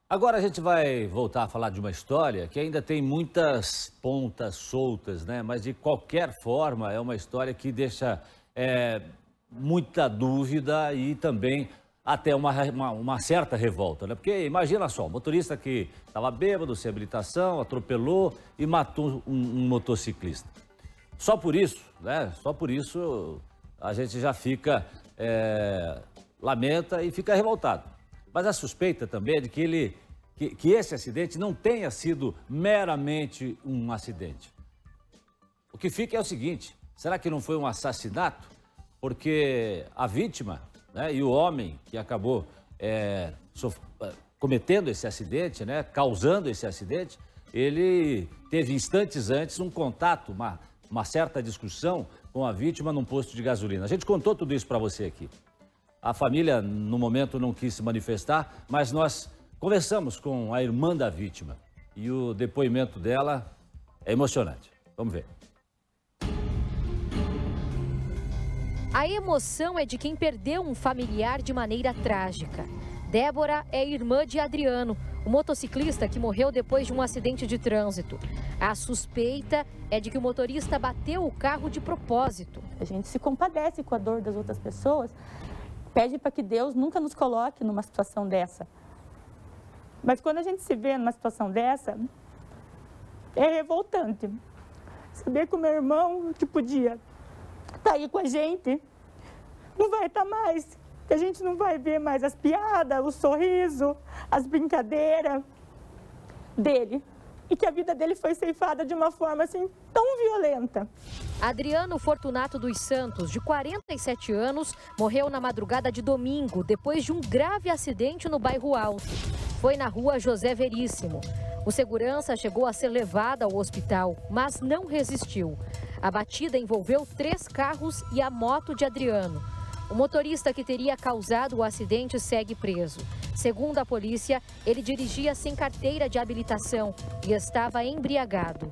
Agora a gente vai voltar a falar de uma história que ainda tem muitas pontas soltas, né? Mas de qualquer forma é uma história que deixa muita dúvida e também até uma certa revolta, né? Porque imagina só, um motorista que estava bêbado, sem habilitação, atropelou e matou um motociclista. Só por isso, né? Só por isso a gente já fica, lamenta e fica revoltado. Mas a suspeita também é de que esse acidente não tenha sido meramente um acidente. O que fica é o seguinte, será que não foi um assassinato? Porque a vítima, né, e o homem que acabou cometendo esse acidente, né, causando esse acidente, ele teve instantes antes um contato, uma certa discussão com a vítima num posto de gasolina. A gente contou tudo isso para você aqui. A família, no momento, não quis se manifestar, mas nós conversamos com a irmã da vítima e o depoimento dela é emocionante. Vamos ver. A emoção é de quem perdeu um familiar de maneira trágica. Débora é irmã de Adriano, o motociclista que morreu depois de um acidente de trânsito. A suspeita é de que o motorista bateu o carro de propósito. A gente se compadece com a dor das outras pessoas, pede para que Deus nunca nos coloque numa situação dessa. Mas quando a gente se vê numa situação dessa, é revoltante. Saber que o meu irmão, que podia estar aí com a gente, não vai estar mais. Que a gente não vai ver mais as piadas, o sorriso, as brincadeiras dele. E que a vida dele foi ceifada de uma forma assim tão violenta. Adriano Fortunato dos Santos, de 47 anos, morreu na madrugada de domingo, depois de um grave acidente no bairro Alto. Foi na rua José Veríssimo. O segurança chegou a ser levado ao hospital, mas não resistiu. A batida envolveu 3 carros e a moto de Adriano. O motorista que teria causado o acidente segue preso. Segundo a polícia, ele dirigia sem carteira de habilitação e estava embriagado.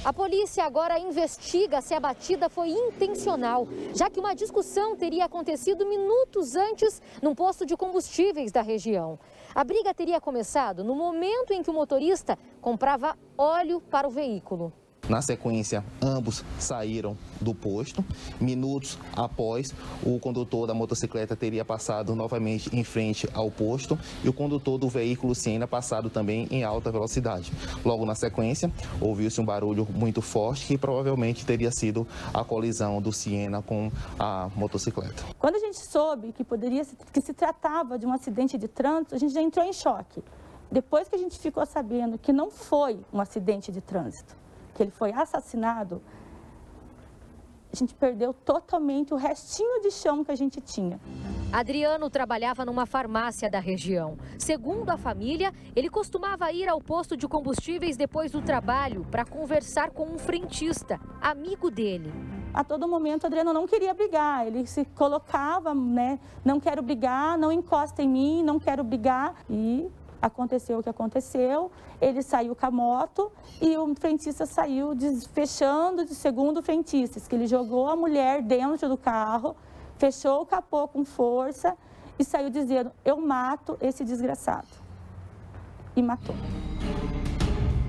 A polícia agora investiga se a batida foi intencional, já que uma discussão teria acontecido minutos antes num posto de combustíveis da região. A briga teria começado no momento em que o motorista comprava óleo para o veículo. Na sequência, ambos saíram do posto. Minutos após, o condutor da motocicleta teria passado novamente em frente ao posto e o condutor do veículo Siena passado também em alta velocidade. Logo na sequência, ouviu-se um barulho muito forte que provavelmente teria sido a colisão do Siena com a motocicleta. Quando a gente soube que se tratava de um acidente de trânsito, a gente já entrou em choque. Depois que a gente ficou sabendo que não foi um acidente de trânsito, que ele foi assassinado, a gente perdeu totalmente o restinho de chão que a gente tinha. Adriano trabalhava numa farmácia da região. Segundo a família, ele costumava ir ao posto de combustíveis depois do trabalho para conversar com um frentista, amigo dele. A todo momento, Adriano não queria brigar, ele se colocava, né, não quero brigar, não encosta em mim, não quero brigar. E aconteceu o que aconteceu, ele saiu com a moto e o frentista saiu fechando, segundo o frentista, que ele jogou a mulher dentro do carro, fechou o capô com força e saiu dizendo, eu mato esse desgraçado. E matou.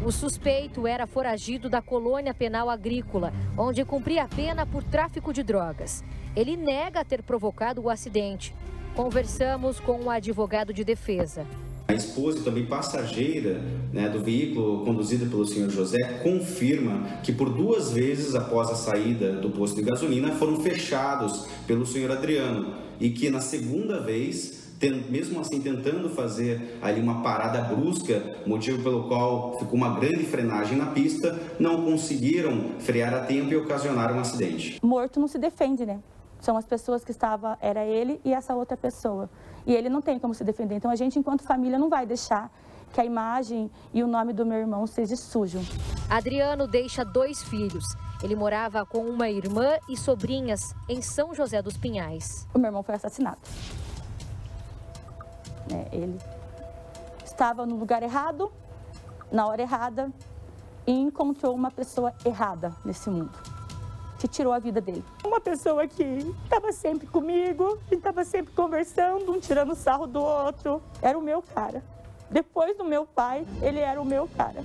O suspeito era foragido da colônia penal agrícola, onde cumpria a pena por tráfico de drogas. Ele nega ter provocado o acidente. Conversamos com um advogado de defesa. A esposa e também passageira, né, do veículo conduzido pelo senhor José confirma que por 2 vezes após a saída do posto de gasolina foram fechados pelo senhor Adriano e que na segunda vez, mesmo assim tentando fazer ali uma parada brusca, motivo pelo qual ficou uma grande frenagem na pista, não conseguiram frear a tempo e ocasionaram um acidente. Morto não se defende, né? São as pessoas que estavam, era ele e essa outra pessoa. E ele não tem como se defender. Então a gente, enquanto família, não vai deixar que a imagem e o nome do meu irmão seja sujo. Adriano deixa 2 filhos. Ele morava com uma irmã e sobrinhas em São José dos Pinhais. O meu irmão foi assassinado. Ele estava no lugar errado, na hora errada, e encontrou uma pessoa errada nesse mundo, que tirou a vida dele. Uma pessoa que estava sempre comigo, que estava sempre conversando, um tirando sarro do outro. Era o meu cara. Depois do meu pai, ele era o meu cara.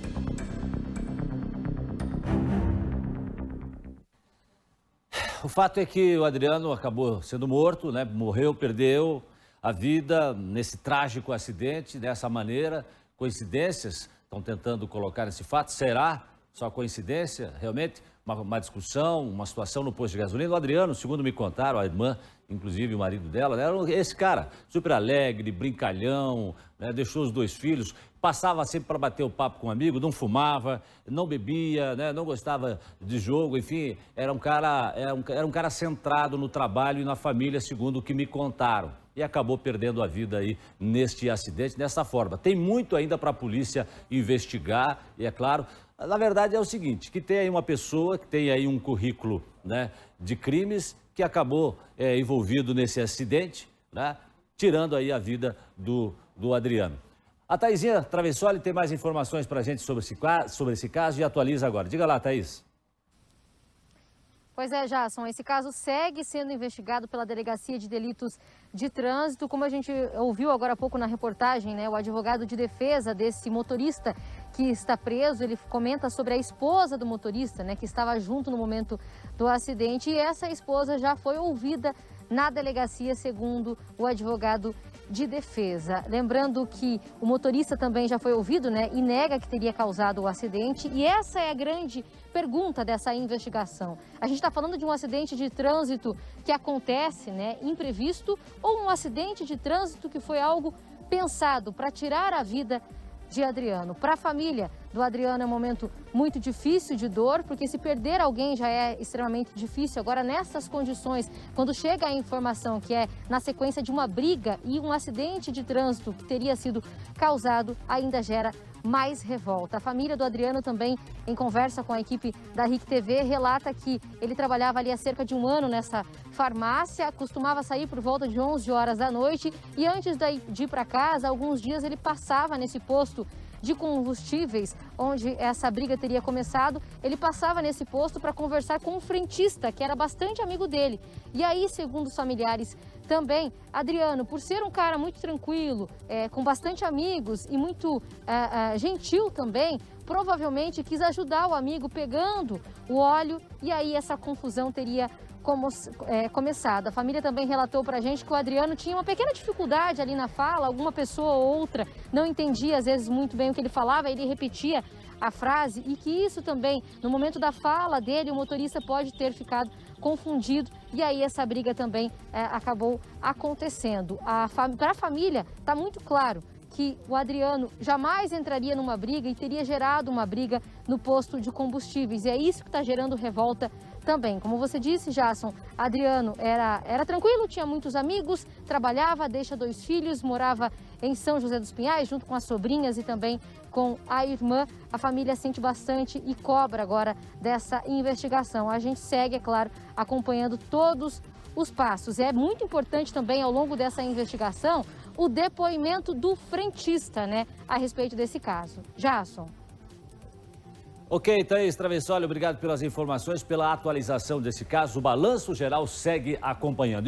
O fato é que o Adriano acabou sendo morto, né? Morreu, perdeu a vida nesse trágico acidente, dessa maneira. Coincidências? Estão tentando colocar esse fato. Será só coincidência? Realmente? Uma discussão, uma situação no posto de gasolina. O Adriano, segundo me contaram, a irmã, inclusive o marido dela, era esse cara, super alegre, brincalhão, né? Deixou os 2 filhos, passava sempre para bater o papo com um amigo, não fumava, não bebia, né? Não gostava de jogo, enfim, era um cara centrado no trabalho e na família, segundo o que me contaram. E acabou perdendo a vida aí neste acidente, dessa forma. Tem muito ainda para a polícia investigar, e é claro, na verdade é o seguinte, que tem aí uma pessoa que tem aí um currículo, né, de crimes, que acabou envolvido nesse acidente, né, tirando aí a vida do Adriano. A Thaisinha Travessoli tem mais informações para a gente sobre esse caso e atualiza agora. Diga lá, Thaís. Pois é, Jasson, esse caso segue sendo investigado pela Delegacia de Delitos de Trânsito. Como a gente ouviu agora há pouco na reportagem, né, o advogado de defesa desse motorista que está preso, ele comenta sobre a esposa do motorista, né, que estava junto no momento do acidente, e essa esposa já foi ouvida na delegacia, segundo o advogado de defesa. Lembrando que o motorista também já foi ouvido, né, e nega que teria causado o acidente, e essa é a grande pergunta dessa investigação. A gente está falando de um acidente de trânsito que acontece, né, imprevisto, ou um acidente de trânsito que foi algo pensado para tirar a vida de Adriano. Para a família do Adriano é um momento muito difícil de dor, porque se perder alguém já é extremamente difícil. Agora, nessas condições, quando chega a informação que é na sequência de uma briga e um acidente de trânsito que teria sido causado, ainda gera mais revolta. A família do Adriano também, em conversa com a equipe da RIC TV, relata que ele trabalhava ali há cerca de 1 ano nessa farmácia, costumava sair por volta de 11 horas da noite e antes de ir para casa, alguns dias ele passava nesse posto de combustíveis, onde essa briga teria começado, ele passava nesse posto para conversar com um frentista, que era bastante amigo dele. E aí, segundo os familiares também, Adriano, por ser um cara muito tranquilo, com bastante amigos e muito gentil também, provavelmente quis ajudar o amigo pegando o óleo e aí essa confusão teria começado. A família também relatou para a gente que o Adriano tinha uma pequena dificuldade ali na fala, alguma pessoa ou outra não entendia às vezes muito bem o que ele falava, ele repetia a frase e que isso também, no momento da fala dele, o motorista pode ter ficado confundido e aí essa briga também acabou acontecendo. Para a família está muito claro que o Adriano jamais entraria numa briga e teria gerado uma briga no posto de combustíveis. E é isso que está gerando revolta também. Como você disse, Jasson, Adriano era tranquilo, tinha muitos amigos, trabalhava, deixa 2 filhos, morava em São José dos Pinhais, junto com as sobrinhas e também com a irmã. A família sente bastante e cobra agora dessa investigação. A gente segue, é claro, acompanhando todos os passos. É muito importante também, ao longo dessa investigação, o depoimento do frentista, né, a respeito desse caso. Jasson. Ok, Thaís Travessoli, obrigado pelas informações, pela atualização desse caso. O Balanço Geral segue acompanhando.